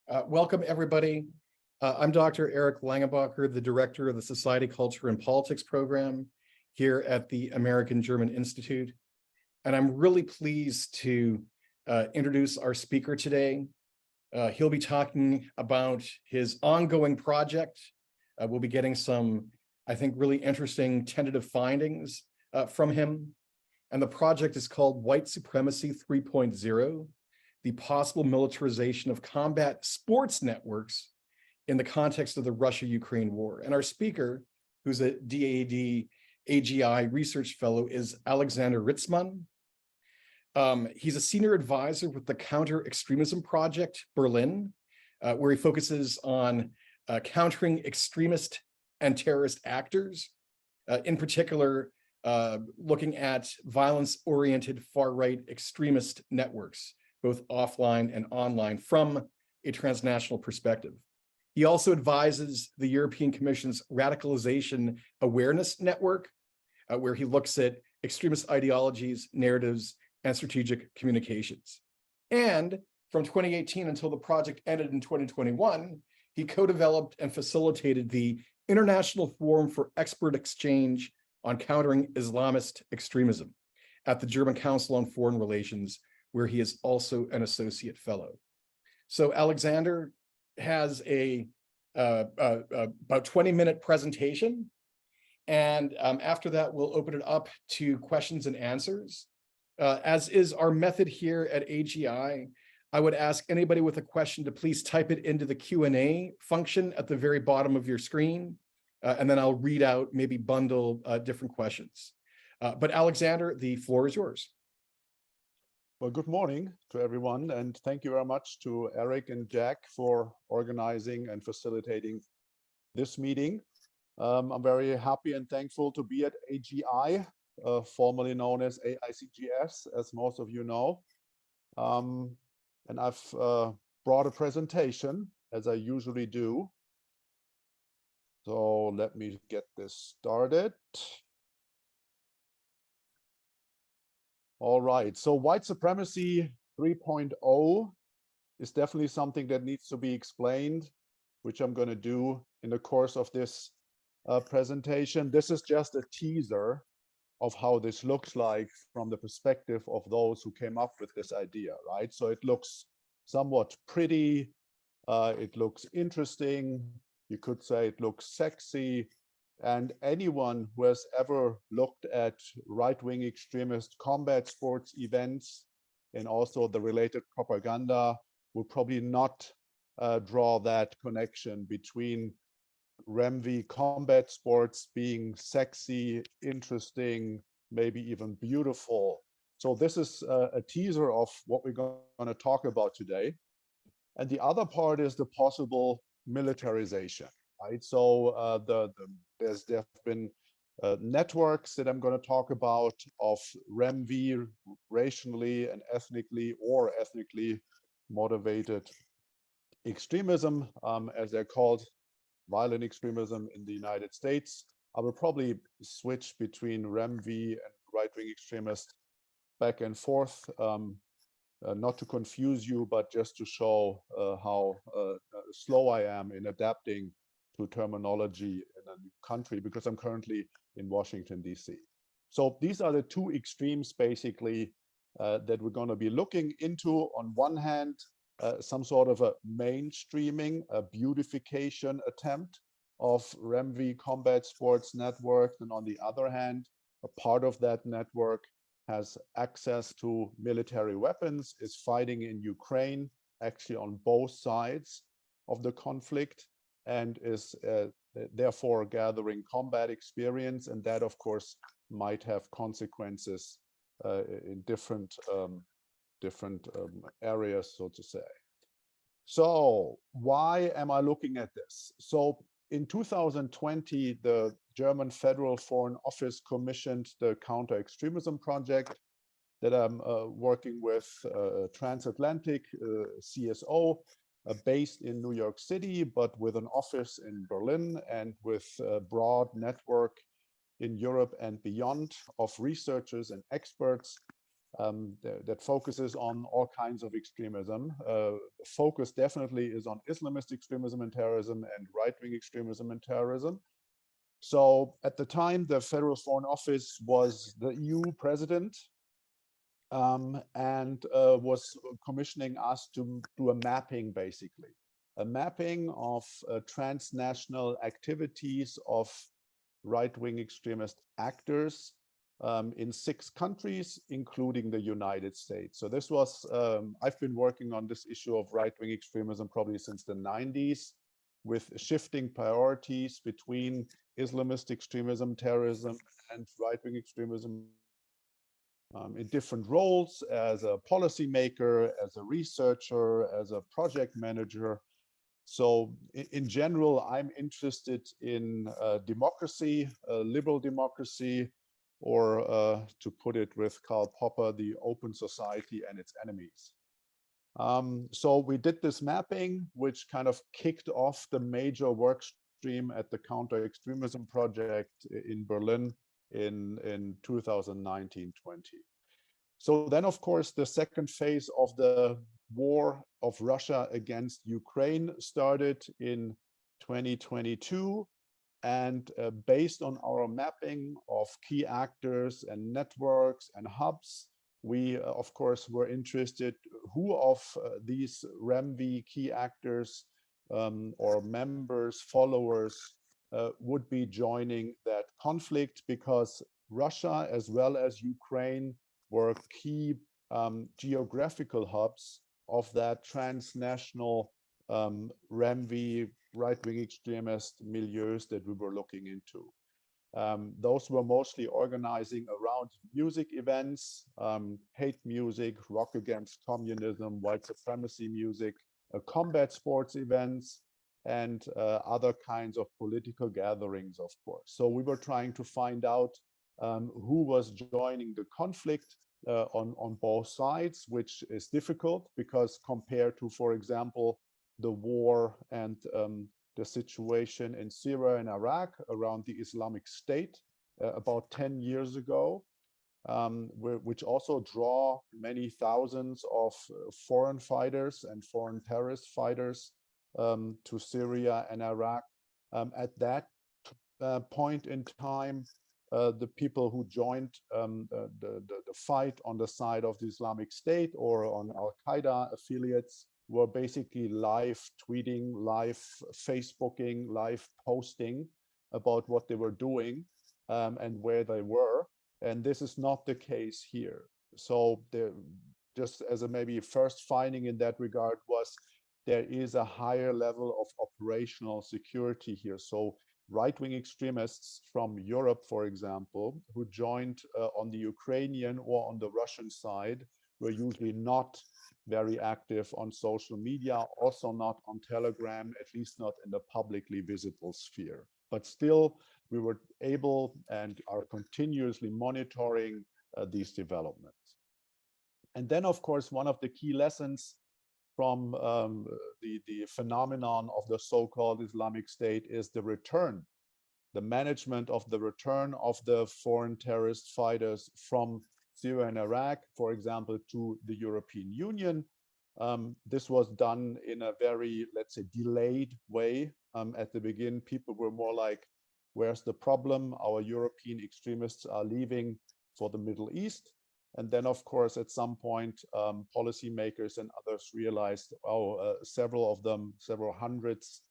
Welcome, everybody. I'm Dr. Eric Langenbacher, the Director of the Society, Culture, and Politics program here at the American German Institute. And I'm really pleased to introduce our speaker today. He'll be talking about his ongoing project. We'll be getting some, I think, really interesting tentative findings from him. And the project is called White Supremacy 3.0. The possible militarization of combat sports networks in the context of the Russia-Ukraine war. And our speaker, who's a DAAD AGI research fellow, is Alexander Ritzmann. He's a senior advisor with the Counter-Extremism Project, Berlin, where he focuses on countering extremist and terrorist actors, in particular, looking at violence-oriented far-right extremist networks, both offline and online, from a transnational perspective. He also advises the European Commission's Radicalization Awareness Network, where he looks at extremist ideologies, narratives, and strategic communications. And from 2018 until the project ended in 2021, he co-developed and facilitated the International Forum for Expert Exchange on Countering Islamist Extremism at the German Council on Foreign Relations, where he is also an associate fellow. So Alexander has a about 20-minute presentation. And after that, we'll open it up to questions and answers. As is our method here at AGI, I would ask anybody with a question to please type it into the Q&A function at the very bottom of your screen. And then I'll read out, maybe bundle different questions. But Alexander, the floor is yours. Well, good morning to everyone, and thank you very much to Eric and Jack for organizing and facilitating this meeting. I'm very happy and thankful to be at AGI, formerly known as AICGS, as most of you know. And I've brought a presentation, as I usually do. So let me get this started. All right, so White Supremacy 3.0 is definitely something that needs to be explained, which I'm going to do in the course of this presentation. This is just a teaser of how this looks like from the perspective of those who came up with this idea, right? So it looks somewhat pretty, it looks interesting, you could say it looks sexy. And anyone who has ever looked at right-wing extremist combat sports events and also the related propaganda will probably not draw that connection between REMVE combat sports being sexy, interesting, maybe even beautiful. So this is a teaser of what we're going to talk about today. And the other part is the possible militarization. Right, so there have been networks that I'm going to talk about of REMVE, racially and ethnically motivated extremism, as they're called, violent extremism in the United States. I will probably switch between REMVE and right-wing extremists back and forth, not to confuse you, but just to show how slow I am in adapting to terminology in a new country, because I'm currently in Washington, DC. So these are the two extremes, basically, that we're going to be looking into. On one hand, some sort of a mainstreaming, a beautification attempt of REMVE combat sports networks. And on the other hand, a part of that network has access to military weapons, is fighting in Ukraine, actually on both sides of the conflict, and is therefore gathering combat experience. And that, of course, might have consequences in different areas, so to say. So why am I looking at this? So in 2020, the German Federal Foreign Office commissioned the Counter-Extremism Project that I'm working with, transatlantic CSO, based in New York City, but with an office in Berlin and with a broad network in Europe and beyond of researchers and experts that focuses on all kinds of extremism. Focus definitely is on Islamist extremism and terrorism and right-wing extremism and terrorism. So at the time, the Federal Foreign Office was the EU president, and was commissioning us to do a mapping, basically. A mapping of transnational activities of right-wing extremist actors in 6 countries, including the United States. So this was, I've been working on this issue of right-wing extremism probably since the 90s, with shifting priorities between Islamist extremism, terrorism, and right-wing extremism in different roles, as a policymaker, as a researcher, as a project manager. So in general, I'm interested in democracy, liberal democracy, or to put it with Karl Popper, the open society and its enemies. So we did this mapping, which kind of kicked off the major work stream at the Counter-Extremism Project in Berlin in 2019-20. So then, of course, the second phase of the war of Russia against Ukraine started in 2022. And based on our mapping of key actors and networks and hubs, we, of course, were interested who of these REMVE key actors or members, followers, would be joining that conflict, because Russia, as well as Ukraine, were key geographical hubs of that transnational REMVE right-wing extremist milieus that we were looking into. Those were mostly organizing around music events, hate music, rock against communism, white supremacy music, combat sports events, and other kinds of political gatherings, of course. So we were trying to find out who was joining the conflict on both sides, which is difficult because compared to, for example, the war and the situation in Syria and Iraq around the Islamic State about 10 years ago, which also draw many thousands of foreign fighters and foreign terrorist fighters to Syria and Iraq. At that point in time, the people who joined the fight on the side of the Islamic State or on Al-Qaeda affiliates were basically live tweeting, live Facebooking, live posting about what they were doing and where they were. And this is not the case here. So just as a maybe first finding in that regard was there is a higher level of operational security here. So right-wing extremists from Europe, for example, who joined on the Ukrainian or on the Russian side were usually not very active on social media, also not on Telegram, at least not in the publicly visible sphere. But still, we were able and are continuously monitoring these developments. And then, of course, one of the key lessons from the phenomenon of the so-called Islamic State is the return, the management of the return of the foreign terrorist fighters from Syria and Iraq, for example, to the European Union. This was done in a very, let's say, delayed way. At the beginning, people were more like, where's the problem? Our European extremists are leaving for the Middle East. And then, of course, at some point, policymakers and others realized, several of them, several hundreds,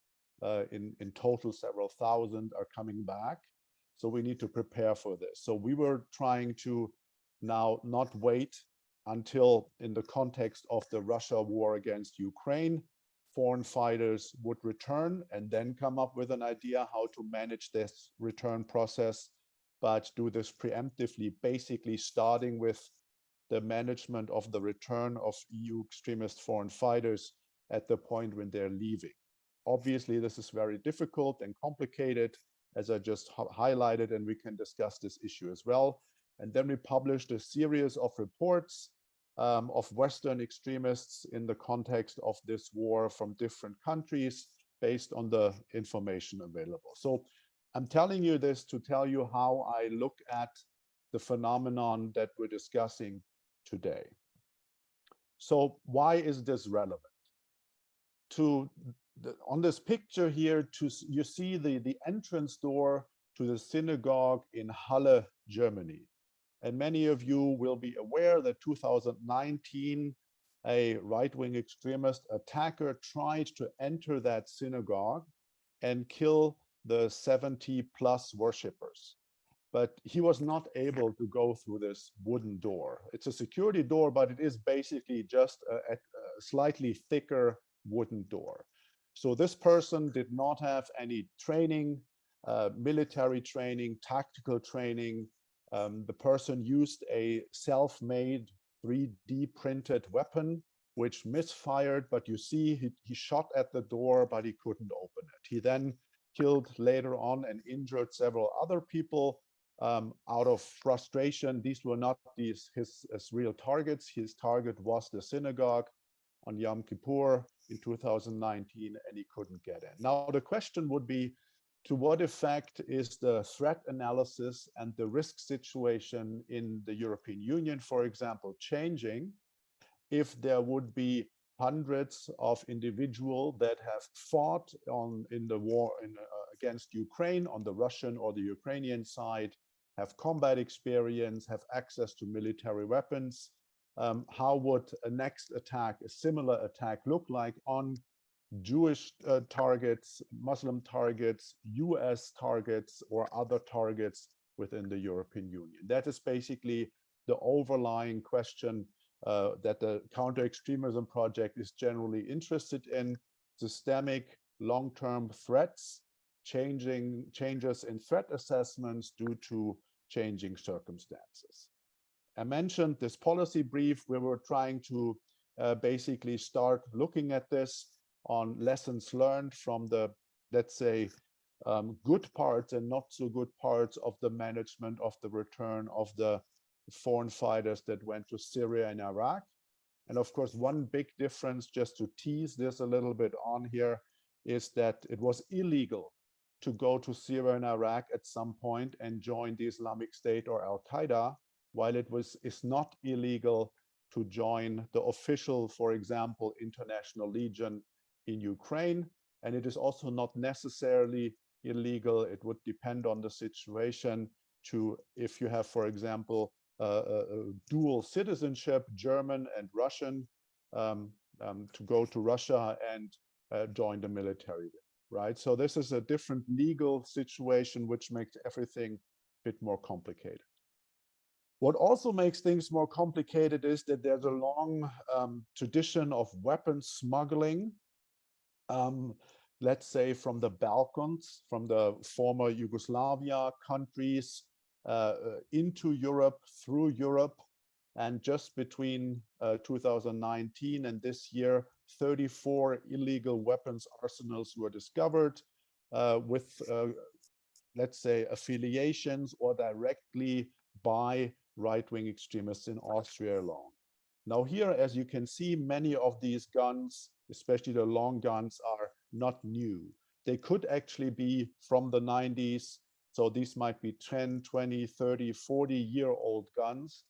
in total, several thousand are coming back. So we need to prepare for this. So we were trying to now not wait until, in the context of the Russia war against Ukraine, foreign fighters would return and then come up with an idea how to manage this return process, but do this preemptively, basically starting with the management of the return of EU extremist foreign fighters at the point when they're leaving. Obviously, this is very difficult and complicated, as I just highlighted, and we can discuss this issue as well. And then we published a series of reports of Western extremists in the context of this war from different countries based on the information available. So I'm telling you this to tell you how I look at the phenomenon that we're discussing today. So why is this relevant? On this picture here, you see the entrance door to the synagogue in Halle, Germany. And many of you will be aware that 2019, a right-wing extremist attacker tried to enter that synagogue and kill the 70+ worshippers. But he was not able to go through this wooden door. It's a security door, but it is basically just a slightly thicker wooden door. So this person did not have any training, military training, tactical training. The person used a self-made 3D printed weapon, which misfired, but you see he shot at the door, but he couldn't open it. He then killed later on and injured several other people out of frustration. These were not his real targets. His target was the synagogue on Yom Kippur in 2019, and he couldn't get in. Now, the question would be, to what effect is the threat analysis and the risk situation in the European Union, for example, changing if there would be hundreds of individuals that have fought in the war against Ukraine on the Russian or the Ukrainian side, have combat experience, have access to military weapons? How would a next attack, a similar attack, look like on Jewish targets, Muslim targets, US targets, or other targets within the European Union? That is basically the overlying question that the Counter-Extremism Project is generally interested in: systemic long-term threats, changes in threat assessments due to changing circumstances. I mentioned this policy brief. We were trying to basically start looking at this on lessons learned from the, let's say, good parts and not so good parts of the management of the return of the foreign fighters that went to Syria and Iraq. And of course, one big difference, just to tease this a little bit on here, is that it was illegal to go to Syria and Iraq at some point and join the Islamic State or Al-Qaeda, while it's not illegal to join the official, for example, International Legion in Ukraine. And it is also not necessarily illegal. It would depend on the situation to, if you have, for example, dual citizenship, German and Russian, to go to Russia and join the military, right? So this is a different legal situation, which makes everything a bit more complicated. What also makes things more complicated is that there's a long tradition of weapons smuggling, let's say from the Balkans, from the former Yugoslavia countries, into Europe, through Europe. And just between 2019 and this year, 34 illegal weapons arsenals were discovered with, let's say, affiliations or directly by right-wing extremists in Austria alone. Now here, as you can see, many of these guns, especially the long guns, are not new. They could actually be from the 90s. So these might be 10, 20, 30, 40-year-old guns,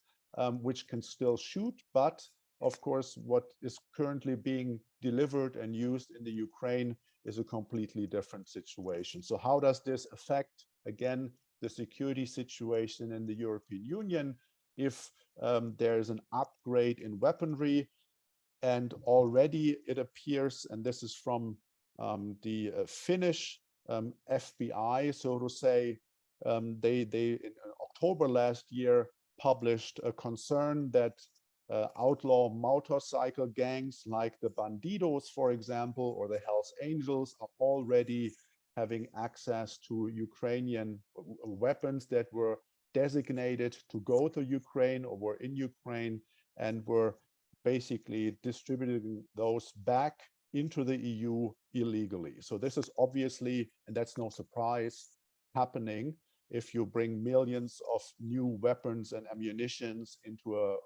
which can still shoot. But of course, what is currently being delivered and used in the Ukraine is a completely different situation. So how does this affect, again, the security situation in the European Union if there is an upgrade in weaponry? And already it appears, and this is from the Finnish FBI, so to say, they in October last year published a concern that outlaw motorcycle gangs like the Bandidos, for example, or the Hells Angels are already having access to Ukrainian weapons that were designated to go to Ukraine or were in Ukraine, and were basically distributing those back into the EU illegally. So this is obviously, and that's no surprise, happening if you bring millions of new weapons and ammunitions into a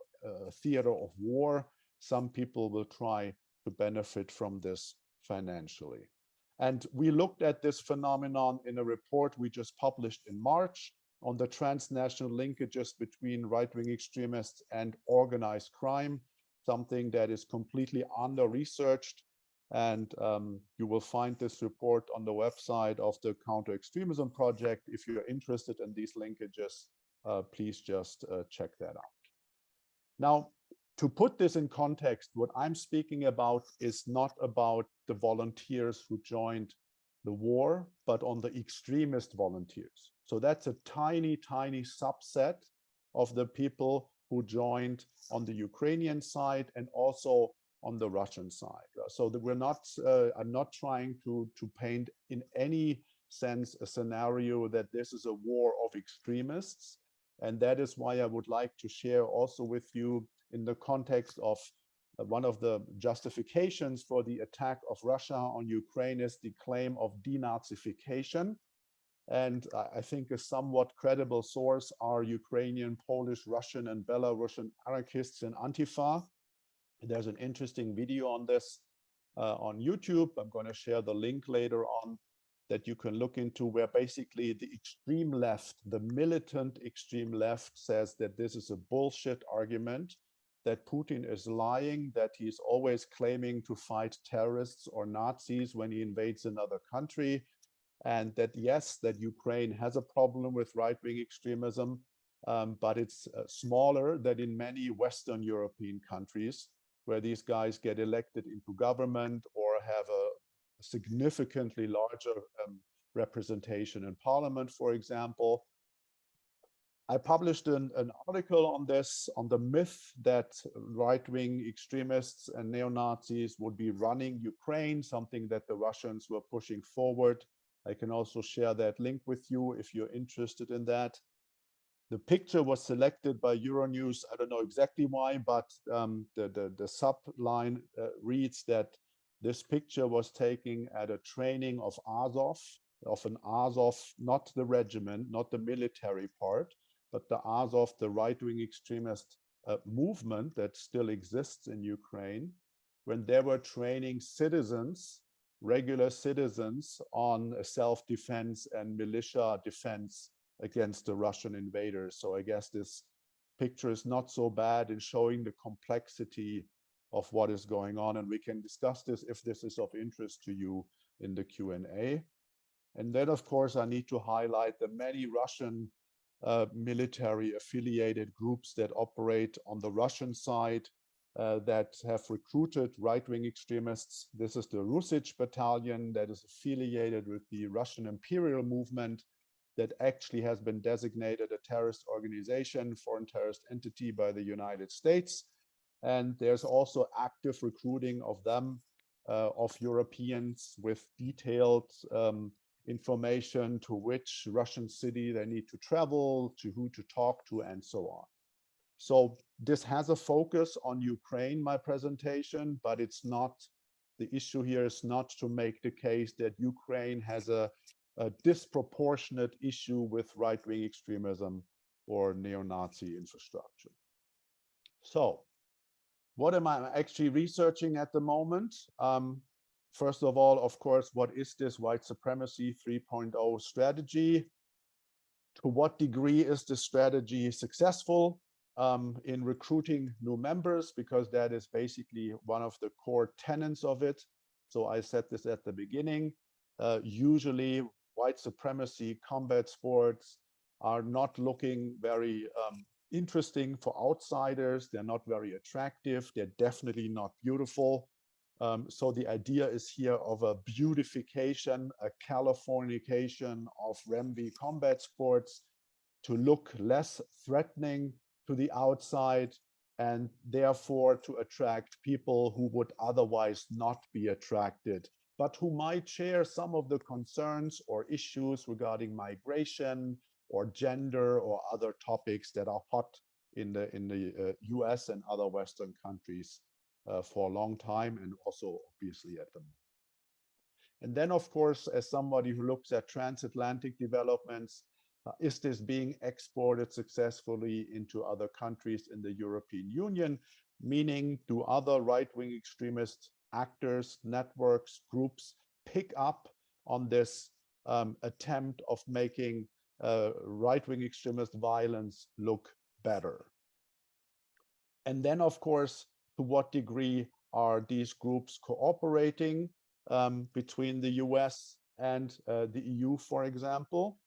theater of war. Some people will try to benefit from this financially. And we looked at this phenomenon in a report we just published in March on the transnational linkages between right-wing extremists and organized crime, something that is completely under-researched. And you will find this report on the website of the Counter-Extremism Project. If you're interested in these linkages, please just check that out. Now, to put this in context, what I'm speaking about is not about the volunteers who joined the war, but on the extremist volunteers. So that's a tiny, tiny subset of the people who joined on the Ukrainian side and also on the Russian side. So that we're not, I'm not trying to paint in any sense a scenario that this is a war of extremists. And that is why I would like to share also with you in the context of one of the justifications for the attack of Russia on Ukraine is the claim of denazification. And I think a somewhat credible source are Ukrainian, Polish, Russian, and Belarusian anarchists in Antifa. There's an interesting video on this on YouTube. I'm going to share the link later on that you can look into, where basically the extreme left, the militant extreme left, says that this is a bullshit argument, that Putin is lying, that he's always claiming to fight terrorists or Nazis when he invades another country, and that yes, that Ukraine has a problem with right-wing extremism, but it's smaller than in many Western European countries, where these guys get elected into government or have a significantly larger representation in parliament, for example. I published an article on this, on the myth that right-wing extremists and neo-Nazis would be running Ukraine, something that the Russians were pushing forward. I can also share that link with you if you're interested in that. The picture was selected by Euronews. I don't know exactly why, but the subline reads that this picture was taken at a training of Azov, not the regiment, not the military part, but the Azov, the right-wing extremist movement that still exists in Ukraine, when they were training citizens, regular citizens, on self-defense and militia defense against the Russian invaders. So I guess this picture is not so bad in showing the complexity of what is going on. And we can discuss this if this is of interest to you in the Q&A. And then, of course, I need to highlight the many Russian military affiliated groups that operate on the Russian side that have recruited right-wing extremists. This is the Rusich battalion that is affiliated with the Russian imperial movement that actually has been designated a terrorist organization, foreign terrorist entity by the United States. And there's also active recruiting of them, of Europeans, with detailed information to which Russian city they need to travel, to who to talk to, and so on. So this has a focus on Ukraine, my presentation, but it's not, the issue here is not to make the case that Ukraine has a disproportionate issue with right-wing extremism or neo-Nazi infrastructure. So what am I actually researching at the moment? First of all, of course, what is this white supremacy 3.0 strategy? To what degree is this strategy successful in recruiting new members? Because that is basically one of the core tenets of it. So I said this at the beginning. Usually white supremacy combat sports are not looking very interesting for outsiders. They're not very attractive. They're definitely not beautiful. So the idea is here of a beautification, a Californication of REMVE combat sports to look less threatening to the outside, and therefore to attract people who would otherwise not be attracted, but who might share some of the concerns or issues regarding migration or gender or other topics that are hot in the US and other Western countries for a long time, and also obviously at the moment. And then, of course, as somebody who looks at transatlantic developments, is this being exported successfully into other countries in the European Union? Meaning, do other right-wing extremist actors, networks, groups pick up on this attempt of making right-wing extremist violence look better? And then, of course, to what degree are these groups cooperating between the US and the EU, for example?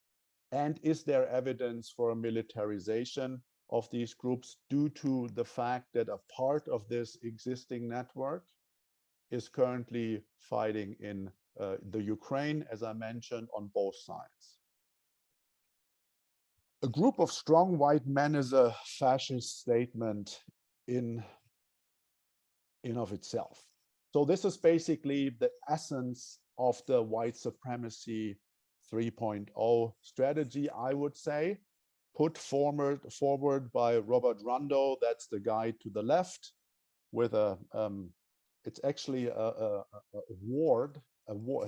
And is there evidence for a militarization of these groups due to the fact that a part of this existing network is currently fighting in the Ukraine, as I mentioned, on both sides? A group of strong white men is a fascist statement in of itself. So this is basically the essence of the white supremacy 3.0 strategy, I would say, put forward by Robert Rundo. That's the guy to the left with a, it's actually a ward.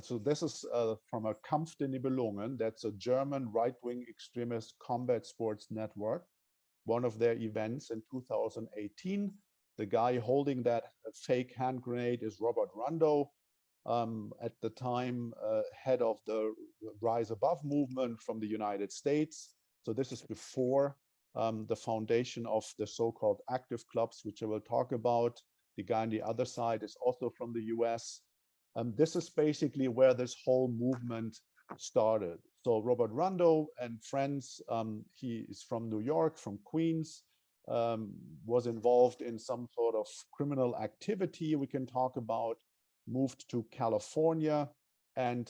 So this is from a Kampf der Nibelungen. That's a German right-wing extremist combat sports network. One of their events in 2018. The guy holding that fake hand grenade is Robert Rundo, at the time head of the Rise Above movement from the United States. So this is before the foundation of the so-called active clubs, which I will talk about. The guy on the other side is also from the US. This is basically where this whole movement started. So Robert Rundo and friends, he is from New York, from Queens, was involved in some sort of criminal activity we can talk about, moved to California and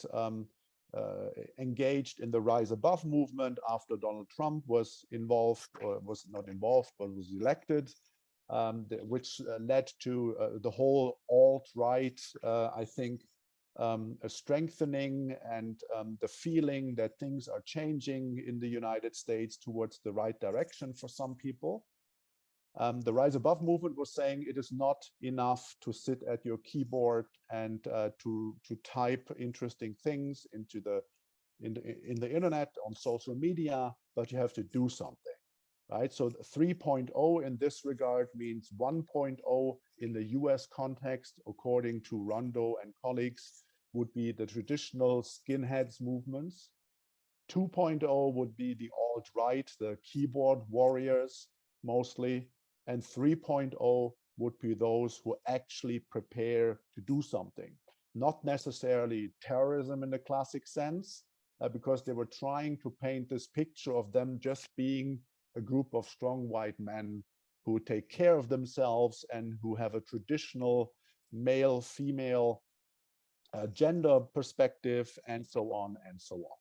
engaged in the Rise Above movement after Donald Trump was involved, or was not involved, but was elected, which led to the whole alt-right, I think, a strengthening and the feeling that things are changing in the United States towards the right direction for some people. The Rise Above movement was saying it is not enough to sit at your keyboard and to type interesting things into in the internet, on social media, but you have to do something, right? So 3.0 in this regard means 1.0 in the US context, according to Rundo and colleagues, would be the traditional skinheads movements. 2.0 would be the alt-right, the keyboard warriors mostly. And 3.0 would be those who actually prepare to do something. Not necessarily terrorism in the classic sense, because they were trying to paint this picture of them just being a group of strong white men who take care of themselves and who have a traditional male-female gender perspective, and so on and so on.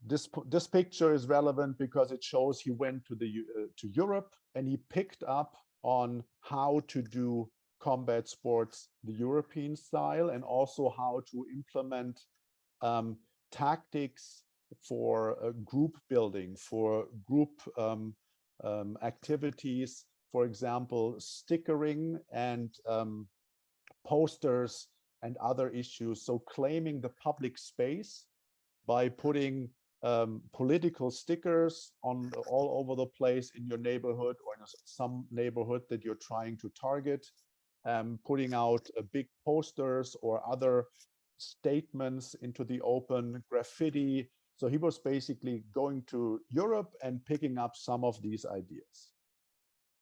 This picture is relevant because it shows he went to Europe and he picked up on how to do combat sports the European style, and also how to implement tactics for group building, for group activities, for example, stickering and posters and other issues. So claiming the public space by putting political stickers on all over the place in your neighborhood or in some neighborhood that you're trying to target, putting out big posters or other statements into the open, graffiti. So he was basically going to Europe and picking up some of these ideas.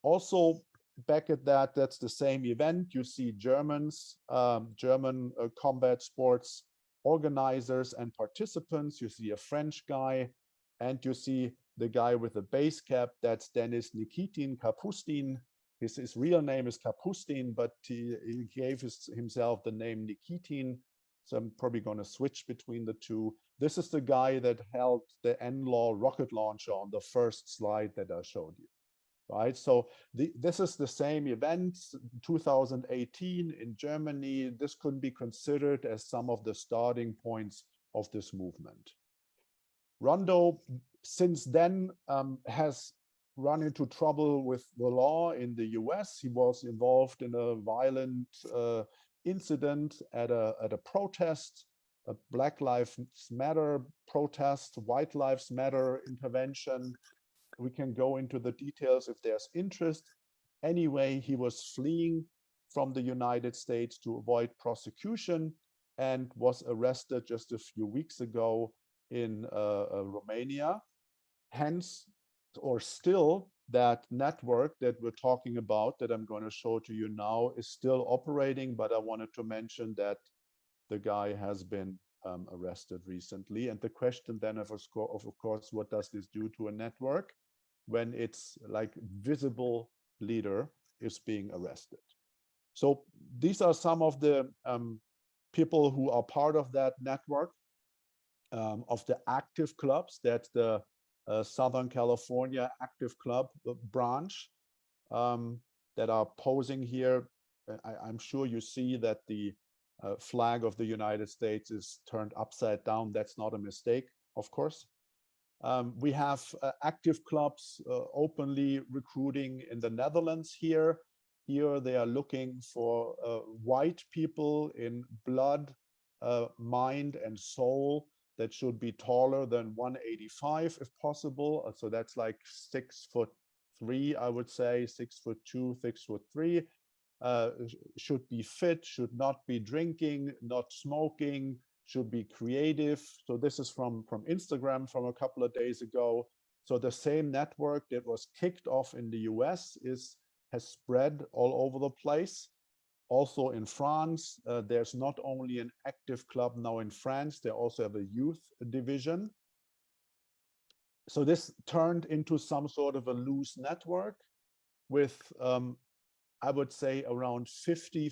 Also, back at that's the same event. You see Germans, German combat sports organizers and participants. You see a French guy, and you see the guy with the base cap. That's Denis Nikitin Kapustin. His real name is Kapustin, but he gave himself the name Nikitin. So I'm probably going to switch between the two. This is the guy that held the NLAW rocket launcher on the first slide that I showed you. Right, so this is the same event, 2018 in Germany. This could be considered as some of the starting points of this movement. Rundo, since then, has run into trouble with the law in the US. He was involved in a violent incident at a protest, a Black Lives Matter protest, White Lives Matter intervention. We can go into the details if there's interest. Anyway, he was fleeing from the United States to avoid prosecution and was arrested just a few weeks ago in Romania. Hence, or still, that network that we're talking about, that I'm going to show to you now, is still operating, but I wanted to mention that the guy has been arrested recently. And the question then, of course, what does this do to a network when its like visible leader is being arrested? So these are some of the people who are part of that network, of the active clubs that the Southern California Active Club branch that are posing here. I'm sure you see that the flag of the United States is turned upside down. That's not a mistake, of course. We have active clubs openly recruiting in the Netherlands here. Here they are looking for white people in blood, mind, and soul that should be taller than 185 if possible. So that's like 6'3", I would say, 6'2", 6'3". Should be fit, should not be drinking, not smoking, should be creative. So this is from Instagram from a couple of days ago. So the same network that was kicked off in the US has spread all over the place. Also in France, there's not only an active club now in France, they also have a youth division. So this turned into some sort of a loose network with, I would say, around 50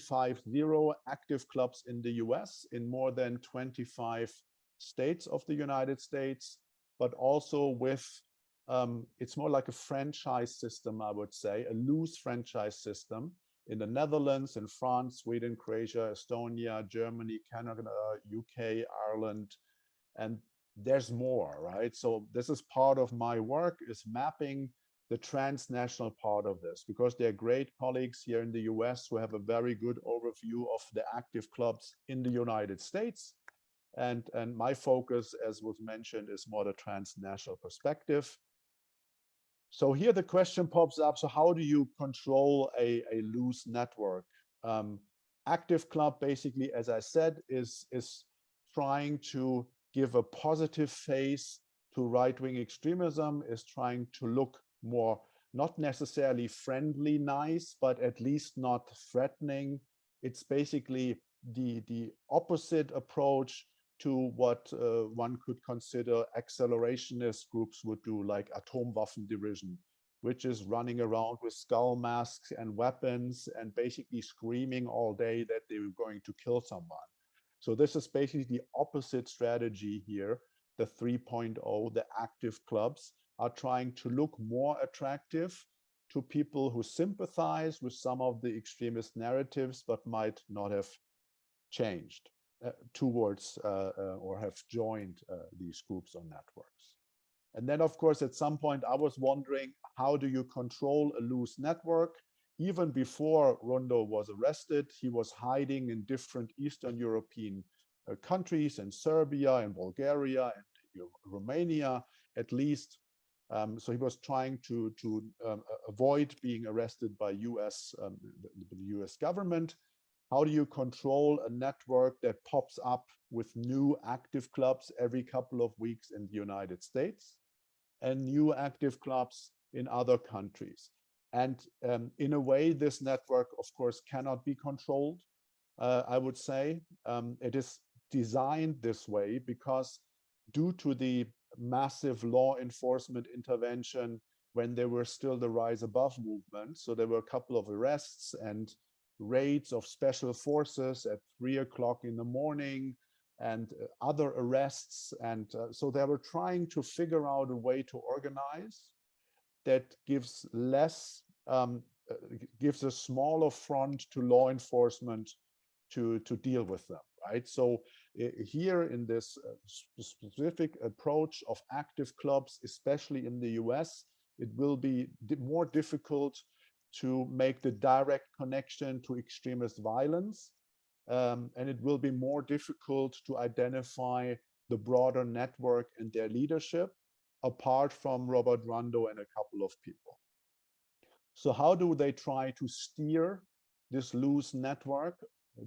active clubs in the US, in more than 25 states of the United States, but also with, it's more like a franchise system, I would say, a loose franchise system in the Netherlands, in France, Sweden, Croatia, Estonia, Germany, Canada, UK, Ireland, and there's more, right? So this is part of my work, is mapping the transnational part of this, because there are great colleagues here in the US who have a very good overview of the active clubs in the United States. And my focus, as was mentioned, is more the transnational perspective. So here the question pops up, so how do you control a loose network? Active club, basically, as I said, is trying to give a positive face to right-wing extremism, is trying to look more, not necessarily friendly, nice, but at least not threatening. It's basically the opposite approach to what one could consider accelerationist groups would do, like Atomwaffendivision, which is running around with skull masks and weapons and basically screaming all day that they were going to kill someone. So this is basically the opposite strategy here. The 3.0, the active clubs, are trying to look more attractive to people who sympathize with some of the extremist narratives, but might not have changed towards or have joined these groups or networks. And then, of course, at some point, I was wondering, how do you control a loose network? Even before Rondo was arrested, he was hiding in different Eastern European countries, in Serbia, and Bulgaria, and Romania, at least. So he was trying to avoid being arrested by the US government. How do you control a network that pops up with new active clubs every couple of weeks in the United States and new active clubs in other countries? And in a way, this network, of course, cannot be controlled, I would say. It is designed this way because due to the massive law enforcement intervention when there were still the Rise Above movement, so there were a couple of arrests and raids of special forces at 3 o'clock in the morning and other arrests. And so they were trying to figure out a way to organize that gives less, gives a smaller front to law enforcement to deal with them, right? So here in this specific approach of active clubs, especially in the US, it will be more difficult to make the direct connection to extremist violence. And it will be more difficult to identify the broader network and their leadership, apart from Robert Rondo and a couple of people. So how do they try to steer this loose network,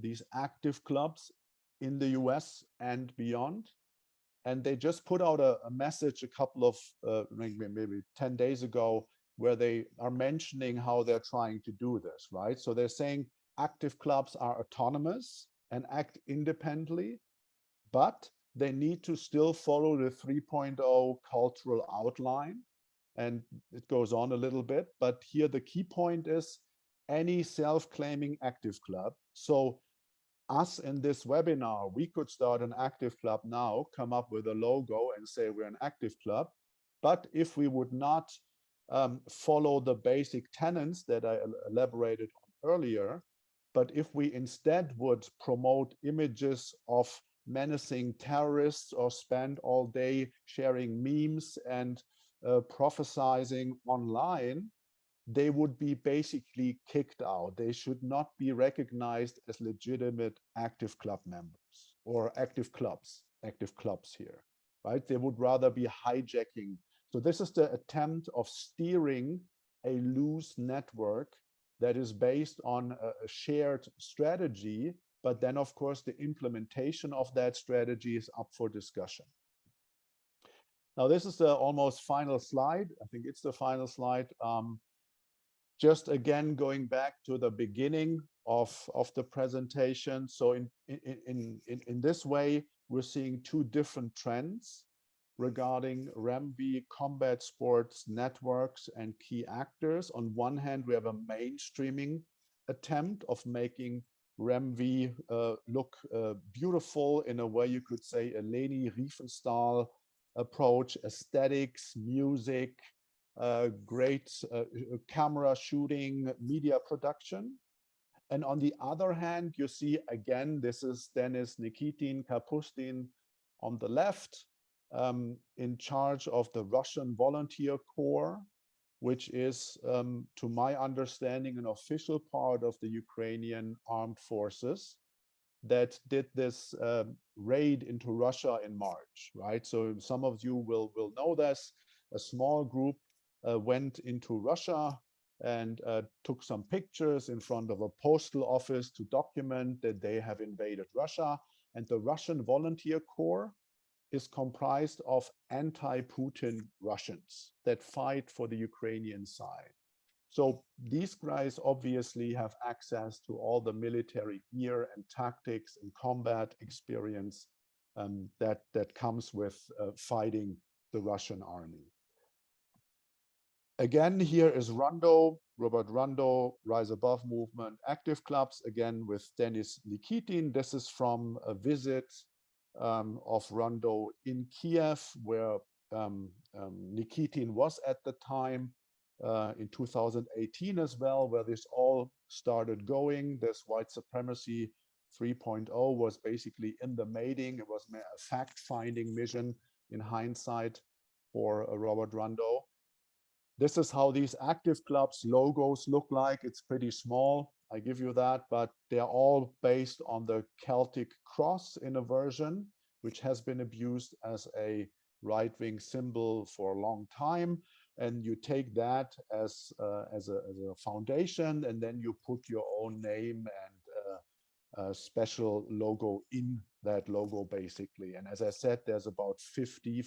these active clubs in the US and beyond? And they just put out a message a couple of maybe 10 days ago, where they are mentioning how they're trying to do this, right? So they're saying active clubs are autonomous and act independently, but they need to still follow the 3.0 cultural outline. And it goes on a little bit, but here the key point is any self-claiming active club. So us in this webinar, we could start an active club now, come up with a logo and say we're an active club. But if we would not follow the basic tenets that I elaborated on earlier, but if we instead would promote images of menacing terrorists or spend all day sharing memes and prophesizing online, they would be basically kicked out. They should not be recognized as legitimate active club members or active clubs here, right? They would rather be hijacking. So this is the attempt of steering a loose network that is based on a shared strategy, but then of course the implementation of that strategy is up for discussion. Now this is the almost final slide. I think it's the final slide. Just again, going back to the beginning of the presentation. So in this way, we're seeing two different trends regarding REMVE combat sports networks and key actors. On one hand, we have a mainstreaming attempt of making REMVE look beautiful in a way you could say a Leni Riefenstahl approach, aesthetics, music, great camera shooting, media production. And on the other hand, you see again, this is Denis Nikitin Kapustin on the left, in charge of the Russian Volunteer Corps, which is, to my understanding, an official part of the Ukrainian armed forces that did this raid into Russia in March, right? So some of you will know this. A small group went into Russia and took some pictures in front of a postal office to document that they have invaded Russia. And the Russian Volunteer Corps is comprised of anti-Putin Russians that fight for the Ukrainian side. So these guys obviously have access to all the military gear and tactics and combat experience that comes with fighting the Russian army. Again, here is Rundo, Robert Rundo, Rise Above Movement, active clubs, again with Denis Nikitin. This is from a visit of Rundo in Kiev, where Nikitin was at the time, in 2018 as well, where this all started going. This white supremacy 3.0 was basically in the making. It was a fact-finding mission in hindsight for Robert Rundo. This is how these active clubs logos look like. It's pretty small, I give you that, but they're all based on the Celtic cross in a version, which has been abused as a right-wing symbol for a long time. And you take that as a foundation, and then you put your own name and a special logo in that logo, basically. And as I said, there's about 50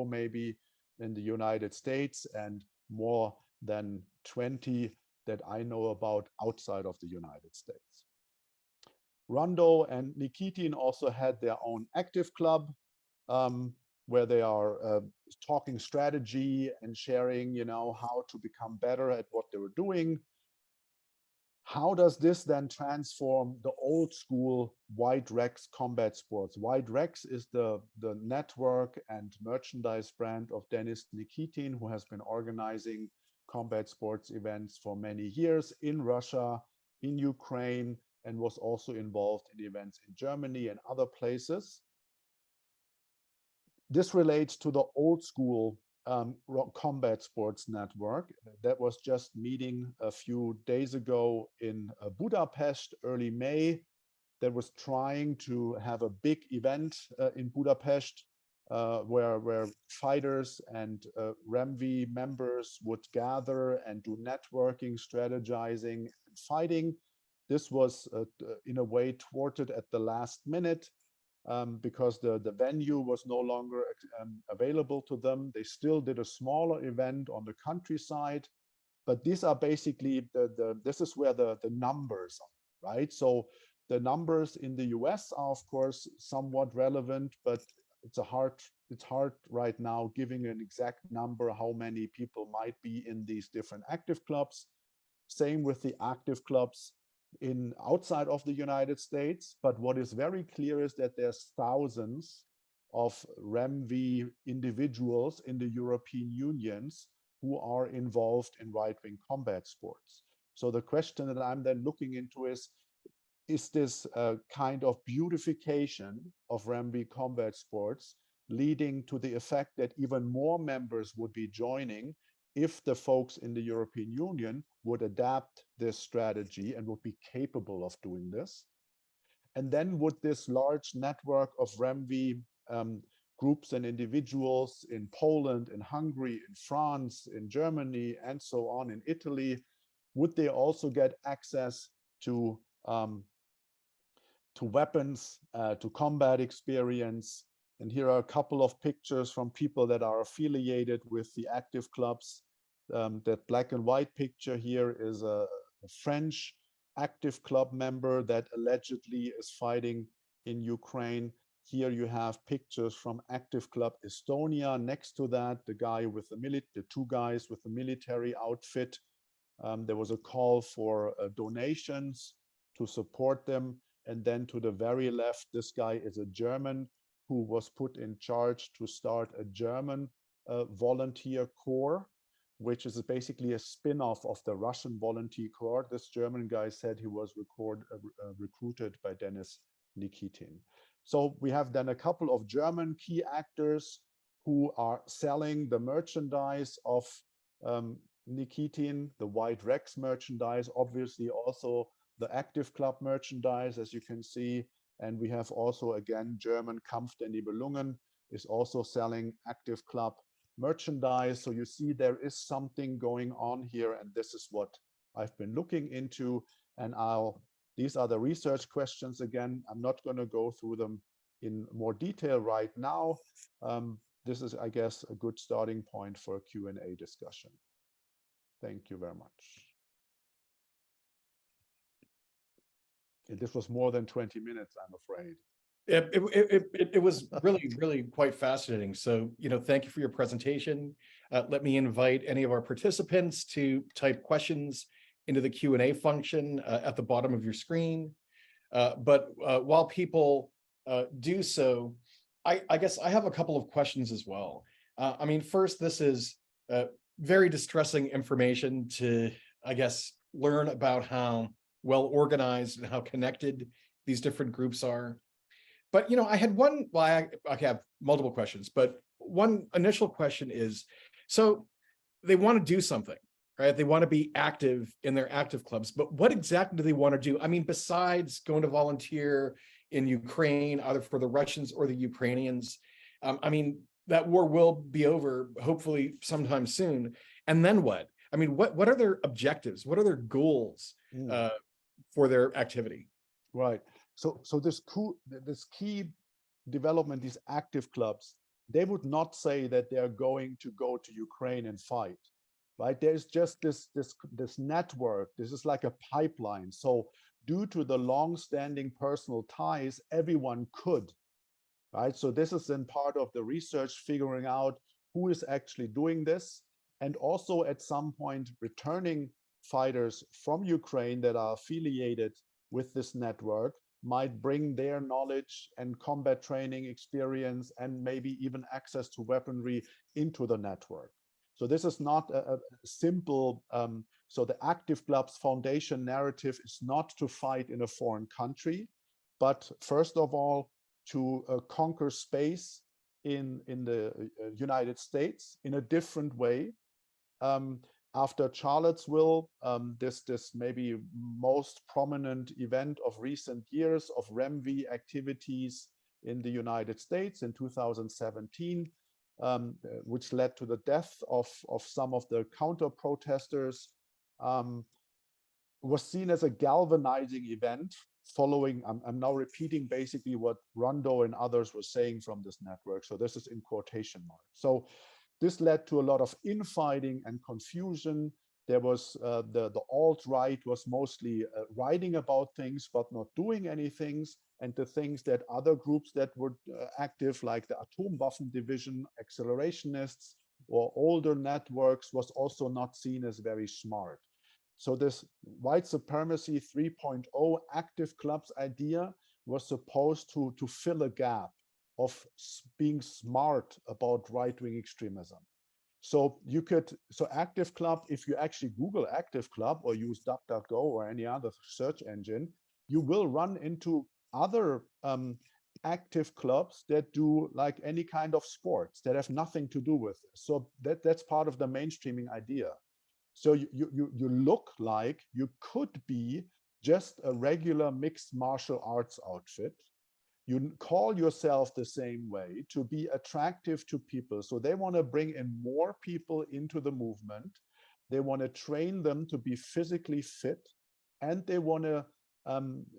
maybe in the United States, and more than 20 that I know about outside of the United States. Rundo and Nikitin also had their own active club, where they are talking strategy and sharing, how to become better at what they were doing. How does this then transform the old school White Rex combat sports? White Rex is the network and merchandise brand of Denis Nikitin, who has been organizing combat sports events for many years in Russia, in Ukraine, and was also involved in events in Germany and other places. This relates to the old school combat sports network that was just meeting a few days ago in Budapest, early May, that was trying to have a big event in Budapest where fighters and REMVE members would gather and do networking, strategizing, and fighting. This was in a way thwarted at the last minute. because the venue was no longer available to them. They still did a smaller event on the countryside, but these are basically this is where the numbers are, right? So the numbers in the US are of course somewhat relevant, but it's hard right now giving an exact number how many people might be in these different active clubs. Same with the active clubs in outside of the United States. But what is very clear is that there's thousands of REMVE individuals in the European unions who are involved in right-wing combat sports. So the question that I'm then looking into is this a kind of beautification of REMVE combat sports leading to the effect that even more members would be joining if the folks in the European Union would adapt this strategy and would be capable of doing this? And then would this large network of REMVE groups and individuals in Poland, in Hungary, in France, in Germany, and so on, in Italy, would they also get access to weapons, to combat experience? And here are a couple of pictures from people that are affiliated with the active clubs. That black and white picture here is a French active club member that allegedly is fighting in Ukraine. Here you have pictures from Active Club Estonia. Next to that, the two guys with the military outfit. There was a call for donations to support them. And then to the very left, this guy is a German who was put in charge to start a German volunteer corps, which is basically a spin-off of the Russian volunteer corps. This German guy said he was recruited by Denis Nikitin. So we have then a couple of German key actors who are selling the merchandise of Nikitin, the White Rex merchandise, obviously also the active club merchandise, as you can see. And we have also, again, German Kampf der Nibelungen is also selling active club merchandise. So you see there is something going on here, and this is what I've been looking into. And these are the research questions again. I'm not going to go through them in more detail right now. This is, I guess, a good starting point for a Q&A discussion. Thank you very much. And this was more than 20 minutes, I'm afraid. It was really quite fascinating. So, thank you for your presentation. Let me invite any of our participants to type questions into the Q&A function at the bottom of your screen. But while people do so, I guess I have a couple of questions as well. I mean, first, this is very distressing information to, I guess, learn about how well organized and how connected these different groups are. But, I had one, I have multiple questions, but one initial question is, so they want to do something, right? They want to be active in their active clubs, but what exactly do they want to do? I mean, besides going to volunteer in Ukraine, either for the Russians or the Ukrainians, I mean, that war will be over, hopefully sometime soon. And then what? I mean, what are their objectives? What are their goals for their activity? Right. So this key development, these active clubs, they would not say that they're going to go to Ukraine and fight, right? There's just this network. This is like a pipeline. So due to the long-standing personal ties, everyone could, right? So this is then part of the research, figuring out who is actually doing this, and also at some point returning fighters from Ukraine that are affiliated with this network might bring their knowledge and combat training experience and maybe even access to weaponry into the network. So this is not a simple, so the active clubs foundation narrative is not to fight in a foreign country, but first of all, to conquer space in the United States in a different way. After Charlottesville, this maybe most prominent event of recent years of REMVE activities in the United States in 2017, which led to the death of some of the counter-protesters, was seen as a galvanizing event following, I'm now repeating basically what Rondo and others were saying from this network. So this is in quotation marks. So this led to a lot of infighting and confusion. There was the alt-right was mostly writing about things but not doing anything, and the things that other groups that were active, like the Atomwaffen division, accelerationists, or older networks, was also not seen as very smart. So this white supremacy 3.0 active clubs idea was supposed to fill a gap of being smart about right-wing extremism. So you could, so active club, if you actually Google active club or use DuckDuckGo or any other search engine, you will run into other active clubs that do like any kind of sports that have nothing to do with this. So that's part of the mainstreaming idea. So you look like you could be just a regular mixed martial arts outfit. You call yourself the same way to be attractive to people. So they want to bring in more people into the movement. They want to train them to be physically fit, and they want to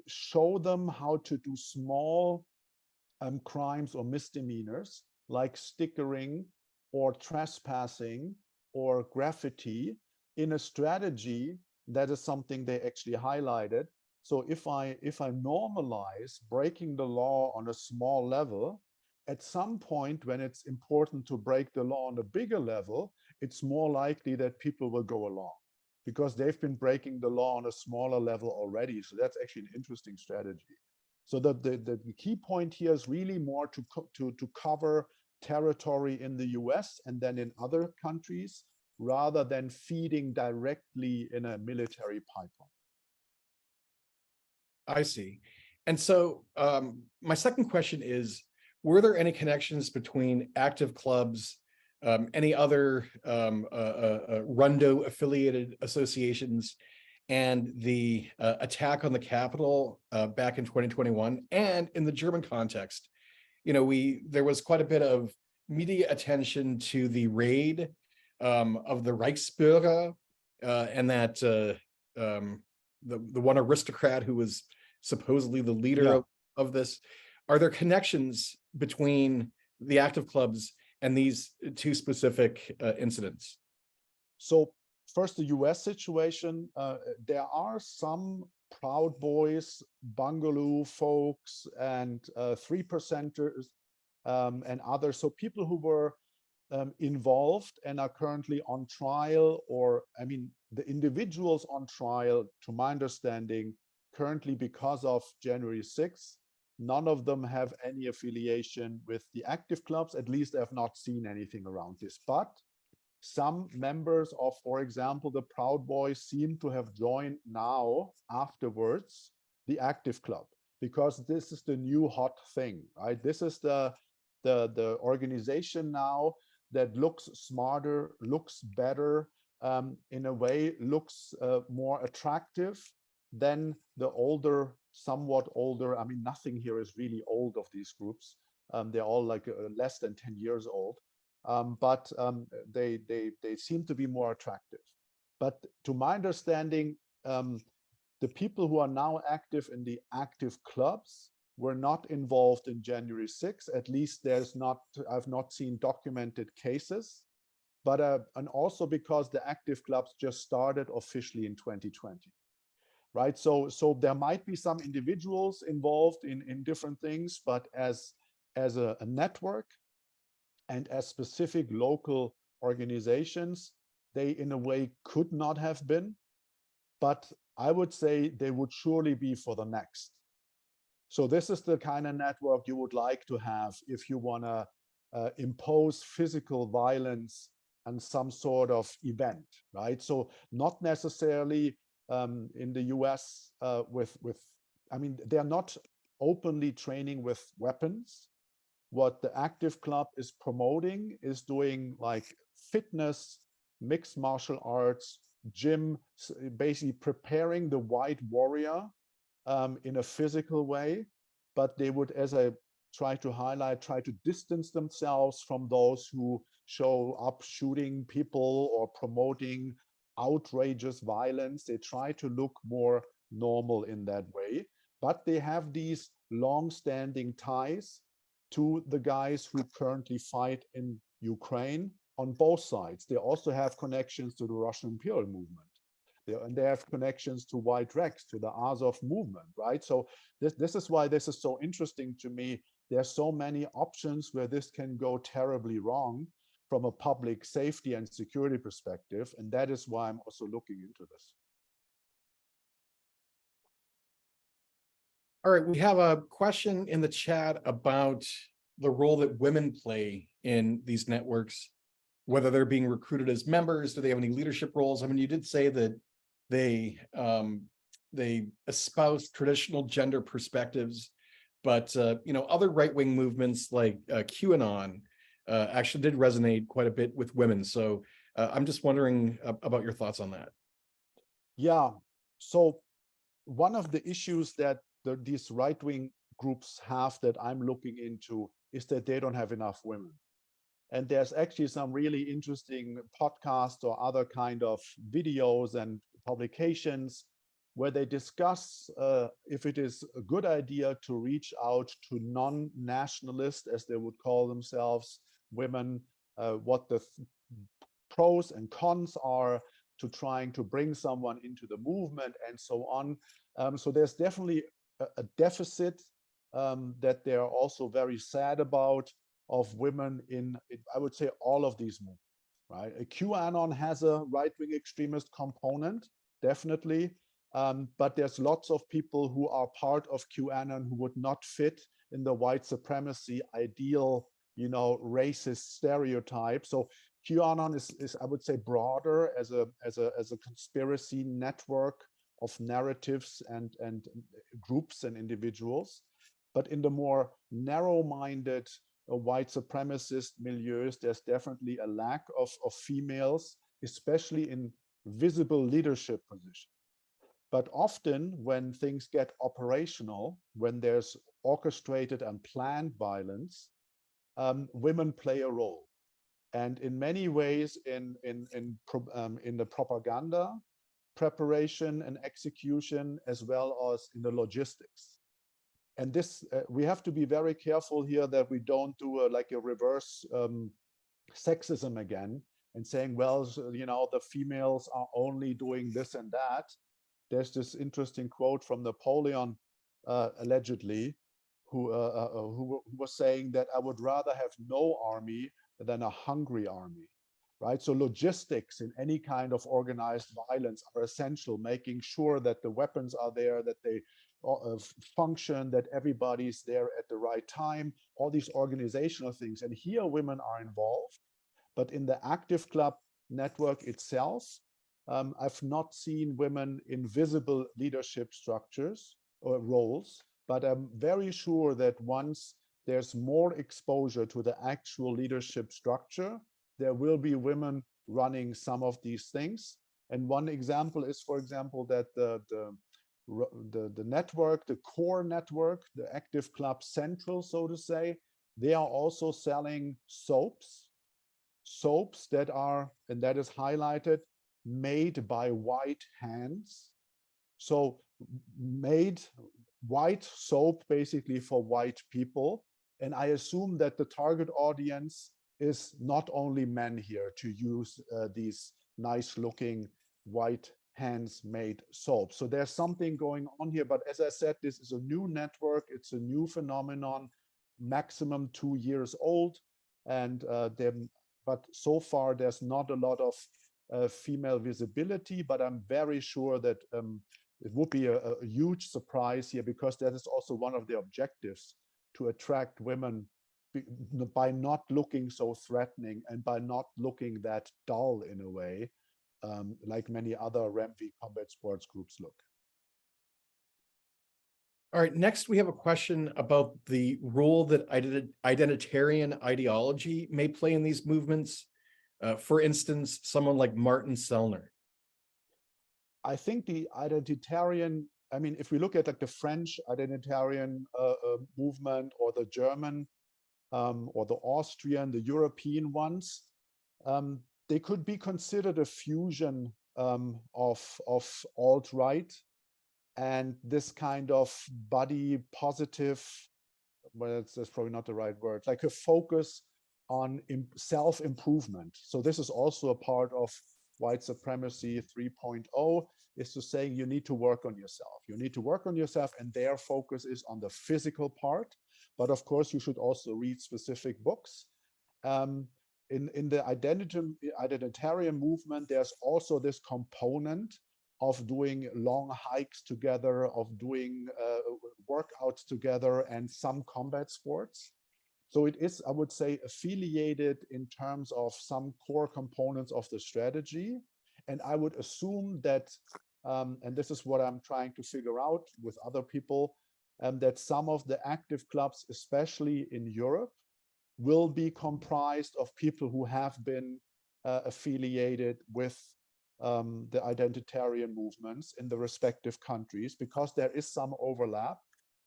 show them how to do small crimes or misdemeanors like stickering or trespassing or graffiti in a strategy that is something they actually highlighted. So if I normalize breaking the law on a small level, at some point when it's important to break the law on a bigger level, it's more likely that people will go along because they've been breaking the law on a smaller level already. So that's actually an interesting strategy. So the key point here is really more to cover territory in the US and then in other countries, rather than feeding directly in a military pipeline. I see. And so my second question is, were there any connections between active clubs, any other Rondo affiliated associations, and the attack on the Capitol back in 2021? And in the German context, you know, there was quite a bit of media attention to the raid of the Reichsbürger and that the one aristocrat who was supposedly the leader of this. Are there connections between the active clubs and these two specific incidents? So first, the US situation, there are some Proud Boys, Bungalow folks, and 3%ers and others. So people who were involved and are currently on trial, or I mean, the individuals on trial, to my understanding, currently because of January 6th, none of them have any affiliation with the active clubs. At least I have not seen anything around this. But some members of, for example, the Proud Boys seem to have joined now afterwards the active club, because this is the new hot thing, right? This is the organization now that looks smarter, looks better, in a way looks more attractive than the older, somewhat older. I mean, nothing here is really old of these groups. They're all like less than 10 years old. But they seem to be more attractive. But to my understanding, the people who are now active in the active clubs were not involved in January 6th. At least I've not seen documented cases. But and also because the active clubs just started officially in 2020. Right, so there might be some individuals involved in different things, but as a network and as specific local organizations, they in a way could not have been, but I would say they would surely be for the next. So this is the kind of network you would like to have if you want to impose physical violence and some sort of event, right? So not necessarily in the US I mean, they're not openly training with weapons. What the active club is promoting is doing like fitness, mixed martial arts, gym, basically preparing the white warrior in a physical way. But they would, as I try to highlight, try to distance themselves from those who show up shooting people or promoting outrageous violence. They try to look more normal in that way. but they have these long-standing ties to the guys who currently fight in Ukraine on both sides. They also have connections to the Russian imperial movement. And they have connections to White Rex, to the Azov movement, right? So this is why this is so interesting to me. There's so many options where this can go terribly wrong from a public safety and security perspective. And that is why I'm also looking into this. All right, we have a question in the chat about the role that women play in these networks, whether they're being recruited as members, do they have any leadership roles? I mean, you did say that they espouse traditional gender perspectives, but other right-wing movements like QAnon actually did resonate quite a bit with women. So I'm just wondering about your thoughts on that. Yeah, so one of the issues that these right-wing groups have that I'm looking into is that they don't have enough women. And there's actually some really interesting podcasts or other kind of videos and publications where they discuss if it is a good idea to reach out to non-nationalist, as they would call themselves, women, what the pros and cons are to trying to bring someone into the movement and so on. So there's definitely a deficit that they're also very sad about of women in, I would say, all of these movements, right? QAnon has a right-wing extremist component, definitely, but there's lots of people who are part of QAnon who would not fit in the white supremacy ideal, racist stereotype. So QAnon is I would say, broader as a conspiracy network of narratives and groups and individuals. But in the more narrow-minded white supremacist milieus, there's definitely a lack of females, especially in visible leadership positions. But often when things get operational, when there's orchestrated and planned violence, women play a role. And in many ways, in the propaganda, preparation and execution, as well as in the logistics. And this, we have to be very careful here that we don't do like a reverse sexism again and saying, well, the females are only doing this and that. There's this interesting quote from Napoleon, allegedly, who was saying that I would rather have no army than a hungry army, right? So logistics in any kind of organized violence are essential, making sure that the weapons are there, that they function, that everybody's there at the right time, all these organizational things. And here women are involved, but in the active club network itself, I've not seen women in visible leadership structures or roles, but I'm very sure that once there's more exposure to the actual leadership structure, there will be women running some of these things. And one example is, for example, that the network, the core network, the active club central, so to say, they are also selling soaps that are, and that is highlighted, made by white hands. So made white soap basically for white people. And I assume that the target audience is not only men here to use these nice looking white hands made soap. So there's something going on here. But as I said, this is a new network. It's a new phenomenon, maximum 2 years old. And but so far there's not a lot of female visibility, but I'm very sure that it would be a huge surprise here, because that is also one of the objectives, to attract women by not looking so threatening and by not looking that dull in a way, like many other REMVE combat sports groups look. All right, next we have a question about the role that identitarian ideology may play in these movements. For instance, someone like Martin Sellner. I think the identitarian, I mean, if we look at like the French identitarian movement, or the German, or the Austrian, the European ones, they could be considered a fusion of alt-right and this kind of body positive, well, that's probably not the right word, like a focus on self-improvement. So this is also a part of white supremacy 3.0, is to say you need to work on yourself. You need to work on yourself, and their focus is on the physical part. But of course, you should also read specific books. In the identitarian movement, there's also this component of doing long hikes together, of doing workouts together, and some combat sports. So it is, I would say, affiliated in terms of some core components of the strategy. And I would assume that, and this is what I'm trying to figure out with other people, that some of the active clubs, especially in Europe, will be comprised of people who have been affiliated with the identitarian movements in the respective countries, because there is some overlap.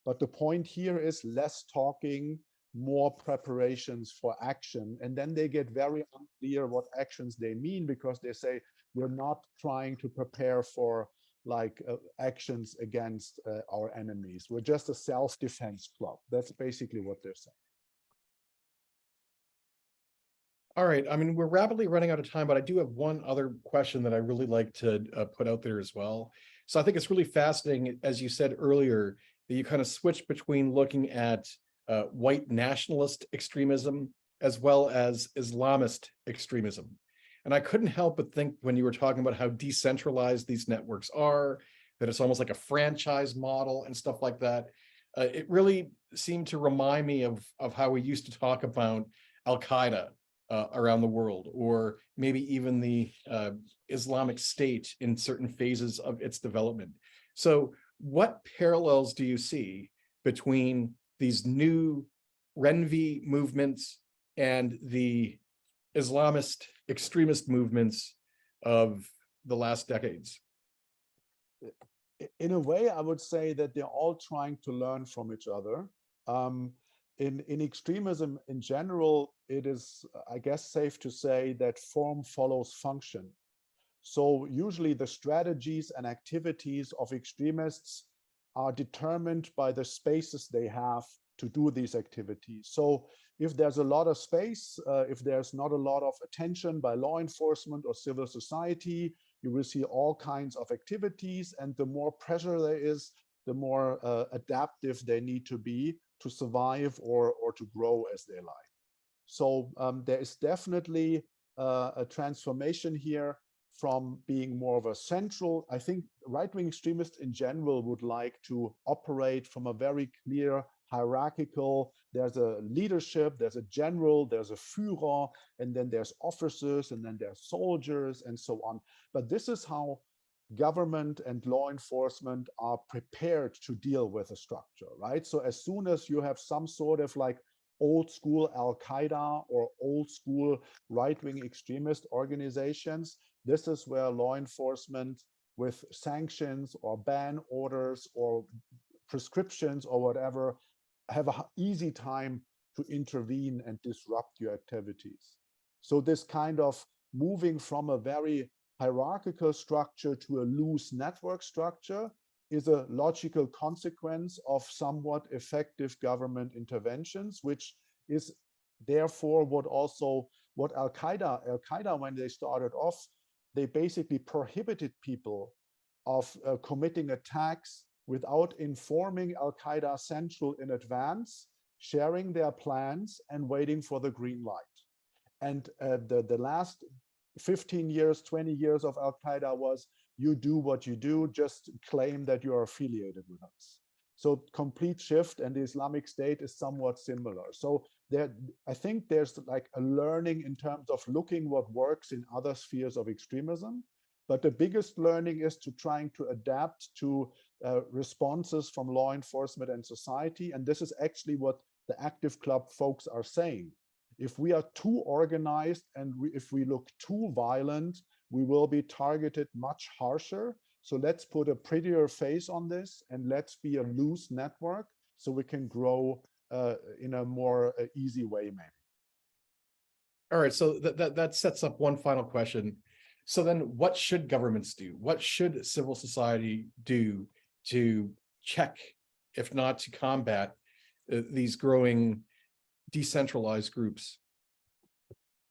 But the point here is less talking, more preparations for action. And then they get very unclear what actions they mean, because they say, we're not trying to prepare for like actions against our enemies. We're just a self-defense club. That's basically what they're saying. All right. I mean, we're rapidly running out of time, but I do have one other question that I really like to put out there as well. So I think it's really fascinating, as you said earlier, that you kind of switch between looking at white nationalist extremism as well as Islamist extremism. And I couldn't help but think when you were talking about how decentralized these networks are, that it's almost like a franchise model and stuff like that. It really seemed to remind me of how we used to talk about Al-Qaeda around the world, or maybe even the Islamic State in certain phases of its development. So what parallels do you see between these new REMVE movements and the Islamist extremist movements of the last decades? In a way, I would say that they're all trying to learn from each other. In extremism in general, it is, I guess, safe to say that form follows function. So usually the strategies and activities of extremists are determined by the spaces they have to do these activities. So if there's a lot of space, if there's not a lot of attention by law enforcement or civil society, you will see all kinds of activities, and the more pressure there is, the more adaptive they need to be to survive or to grow as they like. So there is definitely a transformation here from being more of a central. I think right-wing extremists in general would like to operate from a very clear hierarchical, there's a leadership, there's a general, there's a Führer, and then there's officers, and then there's soldiers, and so on. But this is how government and law enforcement are prepared to deal with a structure, right? So as soon as you have some sort of like old school Al-Qaeda or old school right-wing extremist organizations, this is where law enforcement with sanctions or ban orders or prescriptions or whatever have an easy time to intervene and disrupt your activities. So this kind of moving from a very hierarchical structure to a loose network structure is a logical consequence of somewhat effective government interventions, which is therefore what Al-Qaeda, when they started off, they basically prohibited people of committing attacks without informing Al-Qaeda Central in advance, sharing their plans, and waiting for the green light. And the last 15 years, 20 years of Al-Qaeda was, you do what you do, just claim that you are affiliated with us. So complete shift, and the Islamic State is somewhat similar. So I think there's like a learning in terms of looking what works in other spheres of extremism. But the biggest learning is to trying to adapt to responses from law enforcement and society. And this is actually what the active club folks are saying. If we are too organized and if we look too violent, we will be targeted much harsher. So let's put a prettier face on this, and let's be a loose network so we can grow in a more easy way, maybe. All right, so that sets up one final question. So then what should governments do? What should civil society do to check, if not to combat, these growing decentralized groups?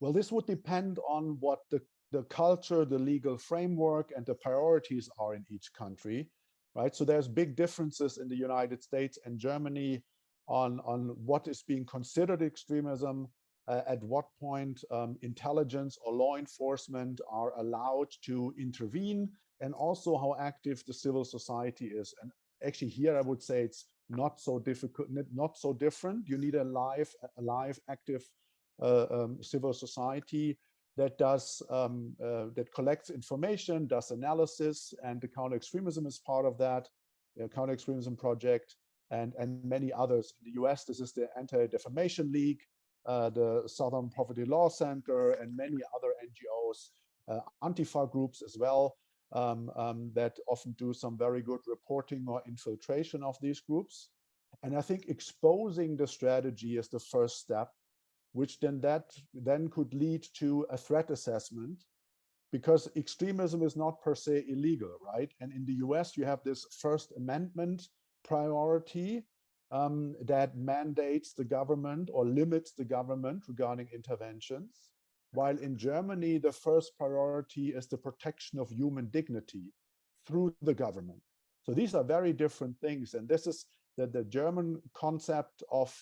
Well, this would depend on what the culture, the legal framework, and the priorities are in each country, right? So there's big differences in the United States and Germany on what is being considered extremism, at what point intelligence or law enforcement are allowed to intervene, and also how active the civil society is. And actually here I would say it's not so difficult, not so different. You need a live, active civil society that does that collects information, does analysis, and the counter-extremism is part of that, the counter-extremism project, and many others. In the US, this is the Anti-Defamation League, the Southern Poverty Law Center, and many other NGOs, Antifa groups as well, that often do some very good reporting or infiltration of these groups. And I think exposing the strategy is the first step, which then could lead to a threat assessment, because extremism is not per se illegal, right? And in the US, you have this First Amendment priority that mandates the government or limits the government regarding interventions, while in Germany, the first priority is the protection of human dignity through the government. So these are very different things, and this is the German concept of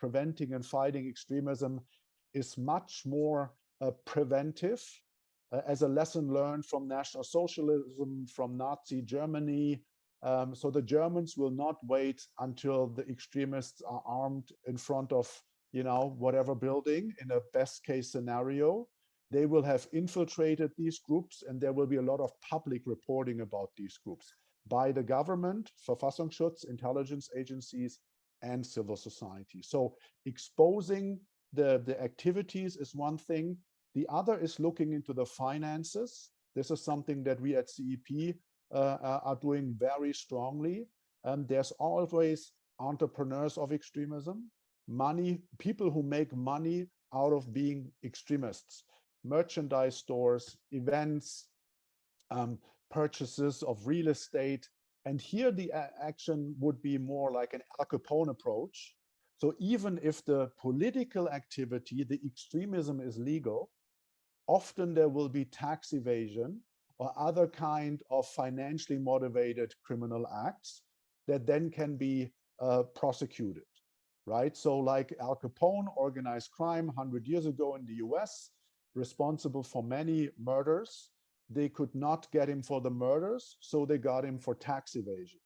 preventing and fighting extremism is much more preventive, as a lesson learned from National Socialism, from Nazi Germany. So the Germans will not wait until the extremists are armed in front of, whatever building in a best case scenario. They will have infiltrated these groups, and there will be a lot of public reporting about these groups by the government, Verfassungsschutz, intelligence agencies, and civil society. So exposing the activities is one thing. The other is looking into the finances. This is something that we at CEP are doing very strongly. There's always entrepreneurs of extremism, people who make money out of being extremists, merchandise stores, events, purchases of real estate. And here the action would be more like an Al Capone approach. So even if the political activity, the extremism is legal, often there will be tax evasion or other kind of financially motivated criminal acts that then can be prosecuted, right? So like Al Capone, organized crime 100 years ago in the US, responsible for many murders. They could not get him for the murders, so they got him for tax evasion.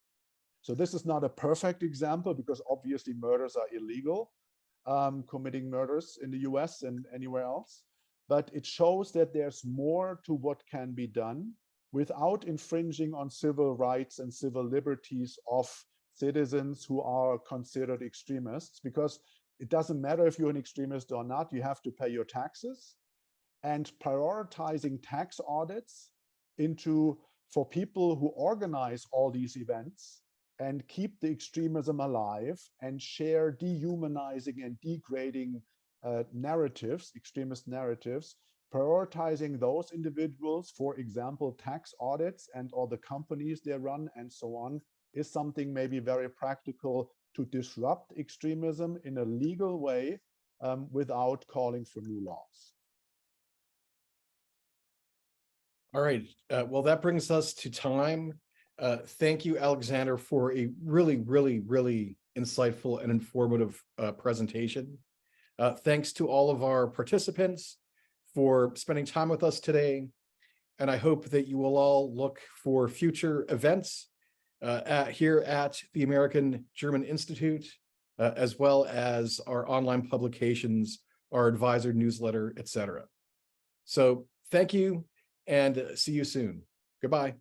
So this is not a perfect example, because obviously murders are illegal, committing murders in the US and anywhere else. But it shows that there's more to what can be done without infringing on civil rights and civil liberties of citizens who are considered extremists, because it doesn't matter if you're an extremist or not, you have to pay your taxes. And prioritizing tax audits for people who organize all these events and keep the extremism alive and share dehumanizing and degrading narratives, extremist narratives, prioritizing those individuals, for example, tax audits and all the companies they run and so on, is something maybe very practical to disrupt extremism in a legal way without calling for new laws. All right. Well, that brings us to time. Thank you, Alexander, for a really, really, really insightful and informative presentation. Thanks to all of our participants for spending time with us today. And I hope that you will all look for future events here at the American German Institute, as well as our online publications, our advisor newsletter, etc. So thank you, and see you soon. Goodbye.